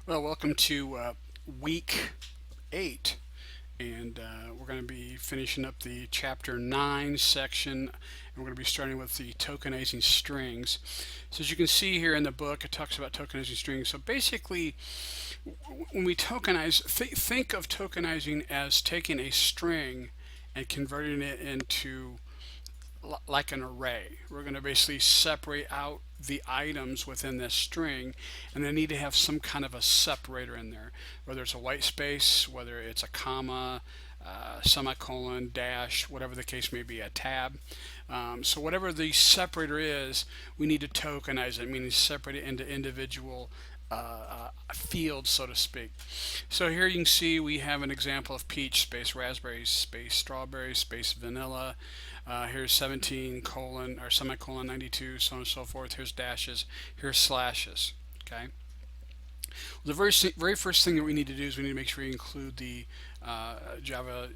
Well, welcome to week 8, and we're going to be finishing up the chapter 9 section, and we're going to be starting with the tokenizing strings. So, as you can see here in the book, it talks about tokenizing strings. So, basically, when we tokenize, think of tokenizing as taking a string and converting it into like an array. We're going to basically separate out the items within this string, and they need to have some kind of a separator in there, whether it's a white space, whether it's a comma, semicolon, dash, whatever the case may be, a tab. So whatever the separator is, we need to tokenize it, meaning separate it into individual fields, so to speak. So here you can see we have an example of peach space raspberry space strawberry space vanilla. Here's 17 colon or semicolon 92, so on and so forth. Here's dashes. Here's slashes. Okay. The very first thing that we need to do is we need to make sure we include the Java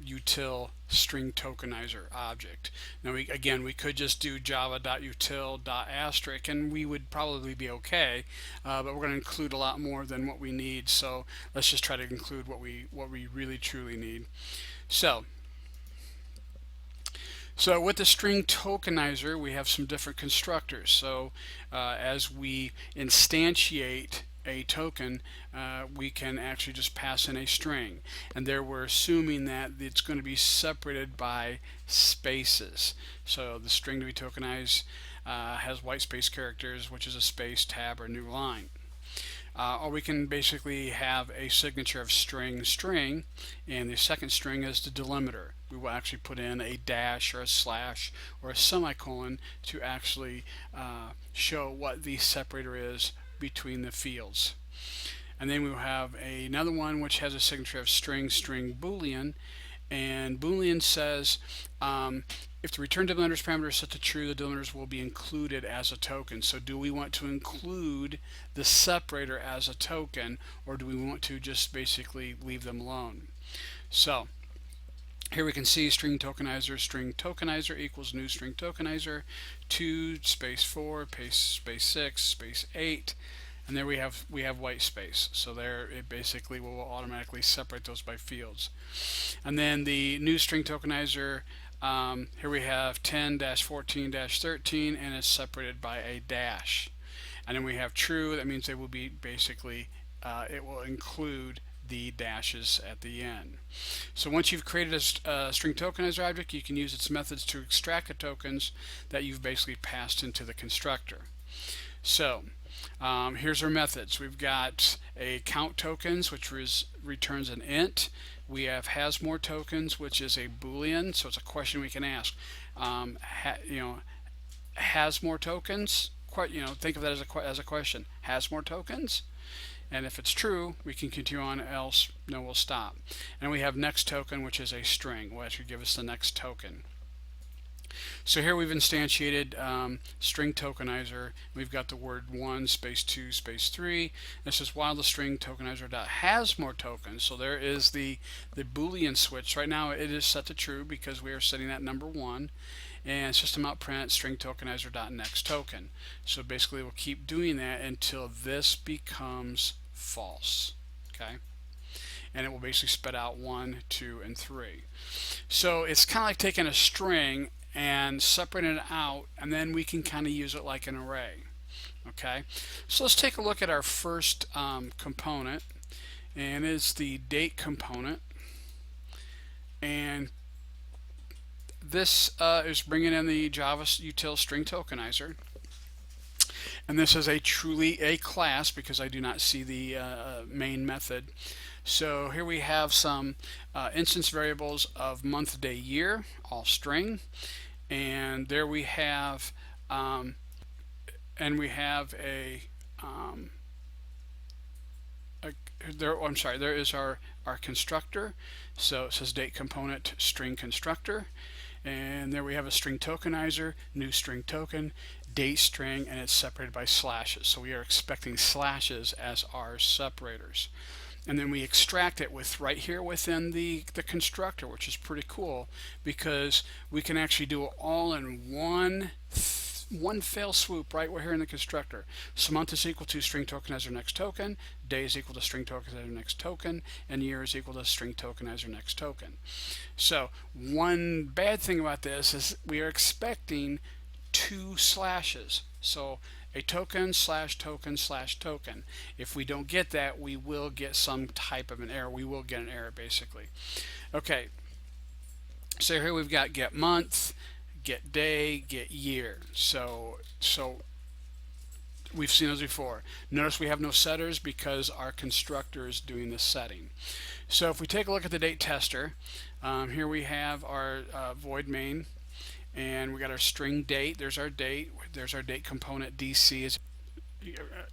util string tokenizer object. Now, we could just do java.util.asterisk and we would probably be okay, but we're going to include a lot more than what we need. So let's just try to include what we really truly need. So with the string tokenizer, we have some different constructors. So as we instantiate a token, we can actually just pass in a string. And there we're assuming that it's going to be separated by spaces. So the string to be tokenized has white space characters, which is a space, tab, or new line. Or we can basically have a signature of string, and the second string is the delimiter. We will actually put in a dash or a slash or a semicolon to actually show what the separator is between the fields. And then we will have another one which has a signature of string boolean, and boolean says if the return delimiter's parameter is set to true, the delimiters will be included as a token. So do we want to include the separator as a token, or do we want to just basically leave them alone? So here we can see string tokenizer equals new string tokenizer 2 space 4 space 6 space 8, and there we have white space. So there it basically will automatically separate those by fields. And then the new string tokenizer, here we have 10-14-13, and it's separated by a dash. And then we have true, that means they will be basically, it will include the dashes at the end. So once you've created a string tokenizer object, you can use its methods to extract the tokens that you've basically passed into the constructor. So here's our methods. We've got a count tokens, which returns an int. We have has more tokens, which is a boolean, so it's a question we can ask. Has more tokens? Think of that as a question. Has more tokens? And if it's true, we can continue on, else no, we'll stop. And we have next token, which is a string, will actually give us the next token. So here we've instantiated string tokenizer. We've got the word 1 space 2 space 3. This is while the string tokenizer dot has more tokens. So there is the boolean switch. Right now it is set to true because we are setting that number 1. And system.out.print string tokenizer dot next token. So basically we'll keep doing that until this becomes false. Okay. And it will basically spit out 1, 2, and 3. So it's kind of like taking a string and separating it out, and then we can kind of use it like an array. Okay, so let's take a look at our first component, and it's the date component. And this is bringing in the Java util string tokenizer. And this is truly a class because I do not see the main method. So here we have some instance variables of month, day, year, all string, and there we have there is our constructor. So it says date component string constructor, and there we have a string tokenizer, new string token, date string, and it's separated by slashes. So we are expecting slashes as our separators. And then we extract it right here within the constructor, which is pretty cool because we can actually do it all in one one fell swoop right here in the constructor. So month is equal to string tokenizer next token, day is equal to string tokenizer next token, and year is equal to string tokenizer next token. So one bad thing about this is we are expecting two slashes. So a token slash token slash token. If we don't get that, we will get some type of an error. We will get an error basically. Okay, so here we've got get month, get day, get year. So we've seen those before. Notice we have no setters because our constructor is doing the setting. So if we take a look at the date tester, here we have our void main, and we got our string date. There's our date. There's our date component DC.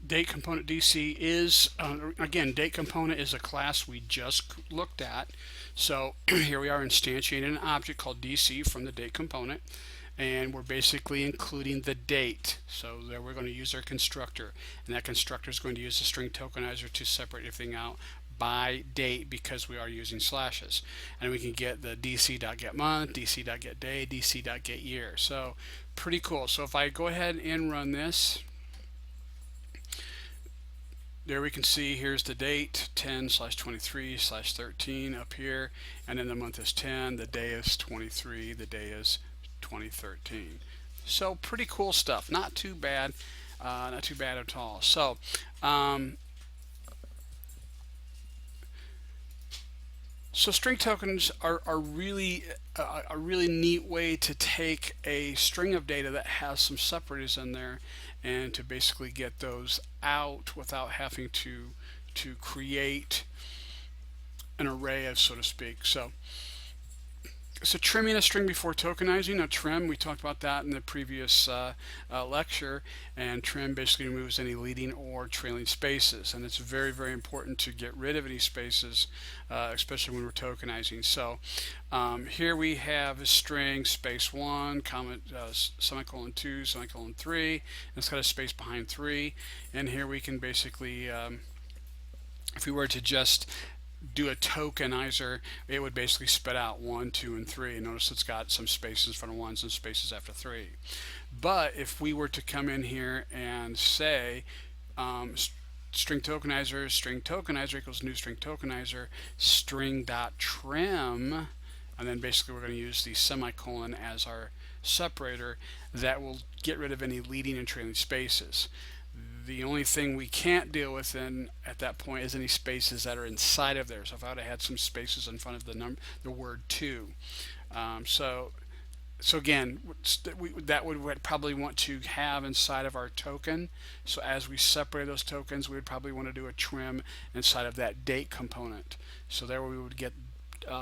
Date component DC is again, date component is a class we just looked at. So here we are instantiating an object called DC from the date component, and we're basically including the date. So there we're going to use our constructor, and that constructor is going to use the string tokenizer to separate everything out by date because we are using slashes. And we can get the dc.getMonth, dc.getDay, dc.getYear. So pretty cool. So if I go ahead and run this, there we can see here's the date 10/23/13 up here, and then the month is 10, the day is 23, the day is 2013. So pretty cool stuff. Not too bad, not too bad at all. So string tokens are really a really neat way to take a string of data that has some separators in there and to basically get those out without having to create an array, of so to speak. So trimming a string before tokenizing. A trim, we talked about that in the previous lecture, and trim basically removes any leading or trailing spaces, and it's very, very important to get rid of any spaces, especially when we're tokenizing. So here we have a string space 1, comment, semicolon 2, semicolon 3, and it's got a space behind 3, and here we can basically, if we were to just do a tokenizer, it would basically spit out 1, 2, and 3. And notice it's got some spaces in front of 1s and spaces after 3. But if we were to come in here and say string tokenizer equals new string tokenizer string dot trim, and then basically we're going to use the semicolon as our separator, that will get rid of any leading and trailing spaces. The only thing we can't deal with at that point is any spaces that are inside of there. So if I would have had some spaces in front of the word to, so again, that would probably want to have inside of our token. So as we separate those tokens, we would probably want to do a trim inside of that date component. So there we would get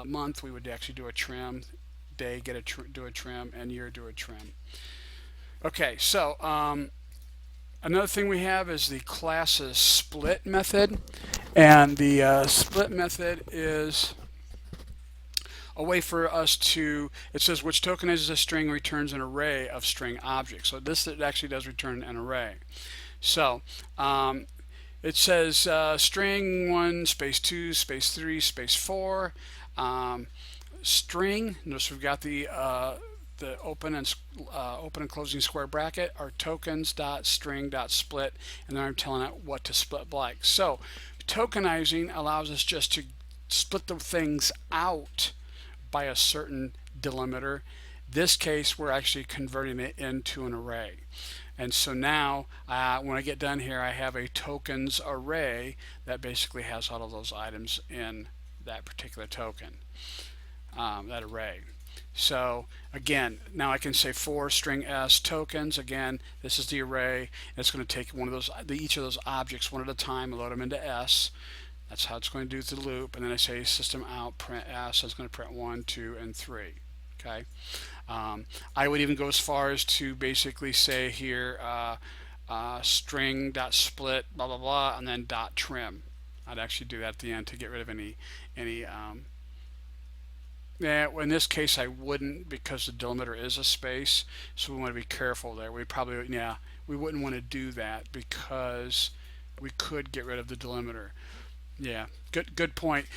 month, we would actually do a trim, day do a trim, and year do a trim. Okay, so another thing we have is the class's split method, and the split method is a way for us to, it says which tokenizes a string returns an array of string objects. So this actually does return an array. So it says string 1 space 2 space 3 space 4 string. Notice we've got the open and closing square bracket, our tokens dot string dot split, and then I'm telling it what to split blank. So tokenizing allows us just to split the things out by a certain delimiter. This case we're actually converting it into an array, and so now when I get done here, I have a tokens array that basically has all of those items in that particular token, that array. So again, now I can say for string s tokens. Again, this is the array. It's going to take one of those, each of those objects one at a time, and load them into s. That's how it's going to do the loop. And then I say system out print s. It's going to print 1, 2, and 3. Okay. I would even go as far as to basically say here string dot split blah blah blah, and then dot trim. I'd actually do that at the end to get rid of any yeah, well, in this case I wouldn't, because the delimiter is a space, so we want to be careful there. We probably, yeah, we wouldn't want to do that because we could get rid of the delimiter. Yeah, good point.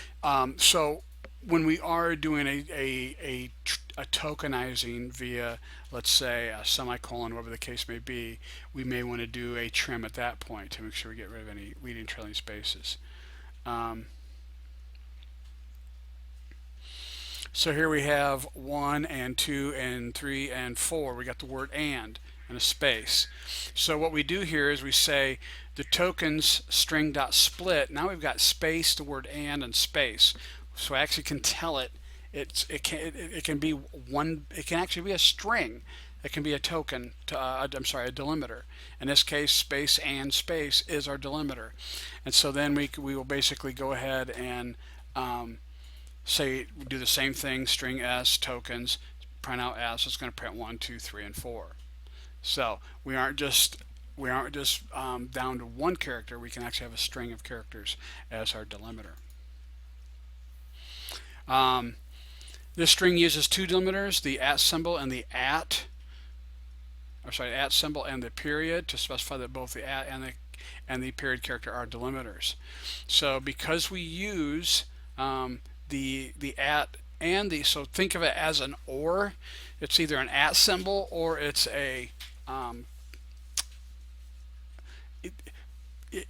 So when we are doing a a tokenizing via, let's say, a semicolon, whatever the case may be, we may want to do a trim at that point to make sure we get rid of any leading trailing spaces. So here we have 1 and 2 and 3 and 4. We got the word and a space. So what we do here is we say the tokens string dot split. Now we've got space, the word and space. So I actually can tell it it can be one. It can actually be a string. It can be a token. I'm sorry, a delimiter. In this case, space and space is our delimiter. And so then we will basically go ahead and say do the same thing. String s tokens, print out s. It's going to print 1, 2, 3, and 4. So we aren't just down to one character. We can actually have a string of characters as our delimiter. This string uses two delimiters, the @ symbol and the @ symbol and the period, to specify that both the @ and the period character are delimiters. So because we use the @ and the, so think of it as an or. It's either an @ symbol or it's a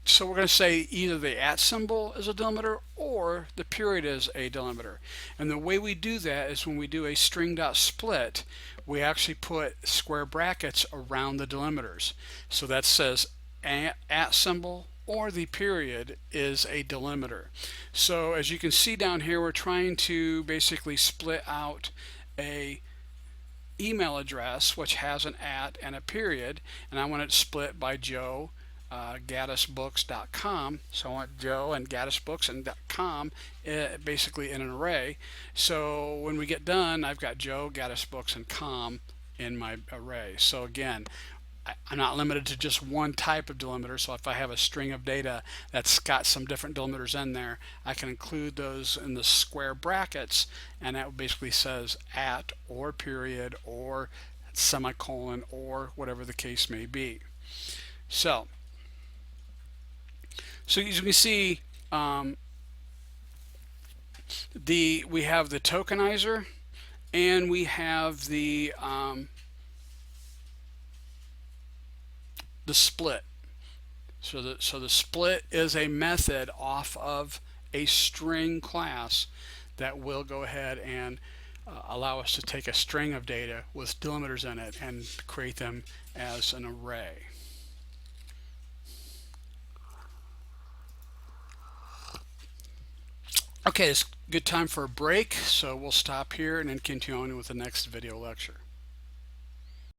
so we're going to say either the @ symbol is a delimiter or the period is a delimiter. And the way we do that is when we do a string dot split, we actually put square brackets around the delimiters. So that says @ symbol or the period is a delimiter. So as you can see down here, we're trying to basically split out a email address which has an @ and a period, and I want it split by Joe gaddisbooks.com. So I want Joe and gaddisbooks and .com basically in an array. So when we get done, I've got Joe, gaddisbooks, and com in my array. So again, I'm not limited to just one type of delimiter. So if I have a string of data that's got some different delimiters in there, I can include those in the square brackets, and that basically says @ or period or semicolon or whatever the case may be. So as you can see, we have the tokenizer and we have the split. So the split is a method off of a string class that will go ahead and allow us to take a string of data with delimiters in it and create them as an array. Okay, it's a good time for a break, so we'll stop here and then continue on with the next video lecture.